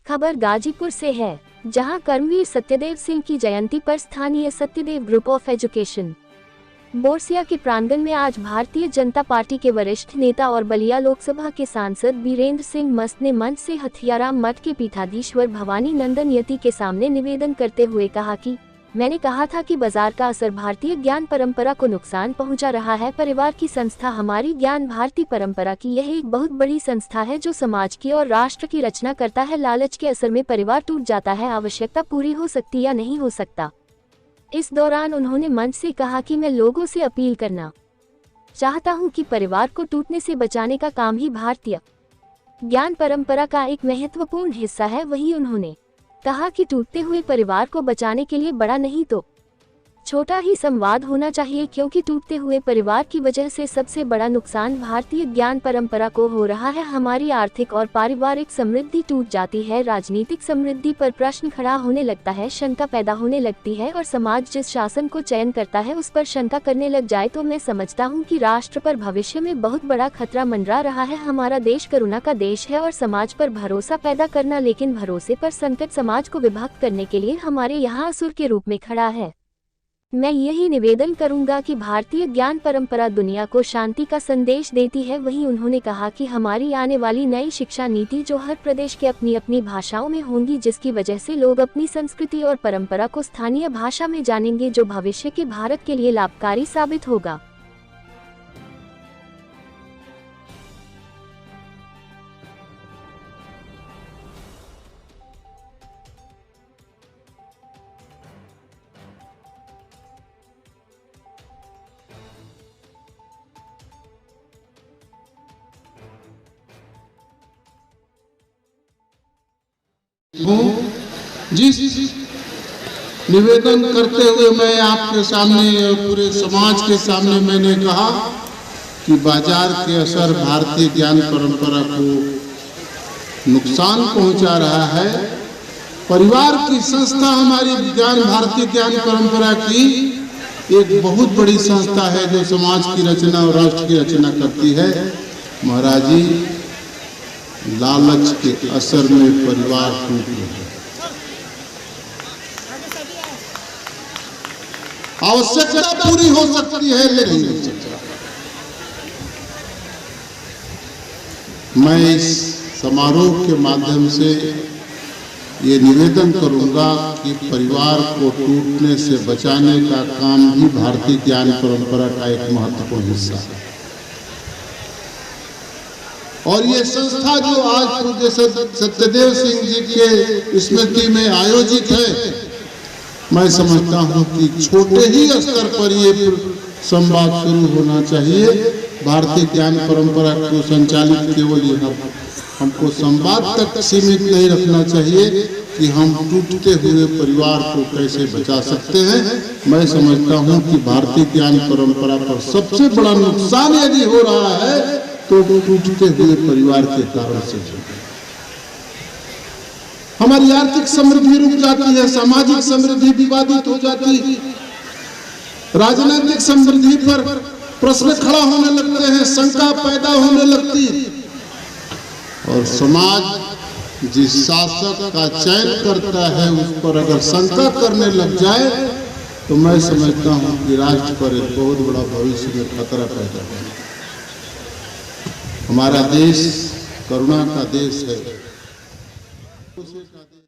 खबर गाजीपुर से है, जहां कर्मवीर सत्यदेव सिंह की जयंती पर स्थानीय Satyadev group of education Borussia के प्रांगण में आज भारतीय जनता पार्टी के वरिष्ठ नेता और बलिया लोकसभा के सांसद बीरेंद्र सिंह मस्त ने मंच से हथियाराम मठ के पीठाधीश्वर भवानी नंदन यति के सामने निवेदन करते हुए कहा कि मैंने कहा था कि बाजार का असर भारतीय ज्ञान परंपरा को नुकसान पहुंचा रहा है। परिवार की संस्था हमारी ज्ञान भारती परंपरा की यह एक बहुत बड़ी संस्था है जो समाज की और राष्ट्र की रचना करता है। लालच के असर में परिवार टूट जाता है, आवश्यकता पूरी हो सकती या नहीं हो सकता। इस दौरान उन्होंने मंच से कहा कि मैं लोगों से अपील करना चाहता हूं कि परिवार को टूटने से बचाने का काम ही भारतीय ज्ञान परंपरा का एक महत्वपूर्ण हिस्सा है। वहीं उन्होंने कहा कि टूटते हुए परिवार को बचाने के लिए बड़ा नहीं तो छोटा ही संवाद होना चाहिए, क्योंकि टूटते हुए परिवार की वजह से सबसे बड़ा नुकसान भारतीय ज्ञान परंपरा को हो रहा है। हमारी आर्थिक और पारिवारिक समृद्धि टूट जाती है, राजनीतिक समृद्धि पर प्रश्न खड़ा होने लगता है, शंका पैदा होने लगती है और समाज जिस शासन को चयन करता है उस पर शंका करने लग जाए तो मैं समझता हूँ कि राष्ट्र पर भविष्य में बहुत बड़ा खतरा मंडरा रहा है। हमारा देश करुणा का देश है और समाज पर भरोसा पैदा करना, लेकिन भरोसे पर संकट समाज को विभक्त करने के लिए हमारे यहाँ असुर के रूप में खड़ा है। मैं यही निवेदन करूंगा कि भारतीय ज्ञान परंपरा दुनिया को शांति का संदेश देती है। वहीं उन्होंने कहा कि हमारी आने वाली नई शिक्षा नीति जो हर प्रदेश के अपनी अपनी भाषाओं में होंगी, जिसकी वजह से लोग अपनी संस्कृति और परंपरा को स्थानीय भाषा में जानेंगे, जो भविष्य के भारत के लिए लाभकारी साबित होगा। जिस निवेदन करते हुए मैं आपके सामने और पूरे समाज के सामने मैंने कहा कि बाजार के असर भारतीय ज्ञान परंपरा को नुकसान पहुंचा रहा है। परिवार की संस्था हमारी ज्ञान भारतीय ज्ञान परंपरा की एक बहुत बड़ी संस्था है जो समाज की रचना और राष्ट्र की रचना करती है। महाराज जी, लालच के असर में परिवार टूट रहे हैं। आवश्यकता पूरी हो सकती है लेकिन नहीं हो सकता। मैं इस समारोह के माध्यम से ये निवेदन करूंगा कि परिवार को टूटने से बचाने का काम भी भारतीय ज्ञान परंपरा का एक महत्वपूर्ण हिस्सा है। और ये संस्था जो आज पूज्य सत्यदेव सिंह जी के स्मृति में आयोजित है, मैं समझता हूं कि छोटे ही स्तर पर ये संवाद शुरू होना चाहिए। भारतीय ज्ञान परंपरा को संचालित केवल हमको संवाद तक सीमित नहीं रखना चाहिए कि हम टूटते हुए परिवार को कैसे बचा सकते हैं। मैं समझता हूं कि भारतीय ज्ञान परंपरा पर सबसे बड़ा नुकसान यदि हो रहा है तो टूटते हुए परिवार के कारण से हमारी आर्थिक समृद्धि रुक जाती है, सामाजिक समृद्धि विवादित हो जाती है, राजनीतिक समृद्धि पर प्रश्न खड़ा होने लगते हैं, शंका पैदा होने लगती और समाज जिस शासक का चयन करता है उस पर अगर शंका करने लग जाए तो मैं समझता हूं कि राष्ट्र पर एक बहुत बड़ा भविष्य में खतरा पैदा होगा। हमारा देश करुणा का देश है।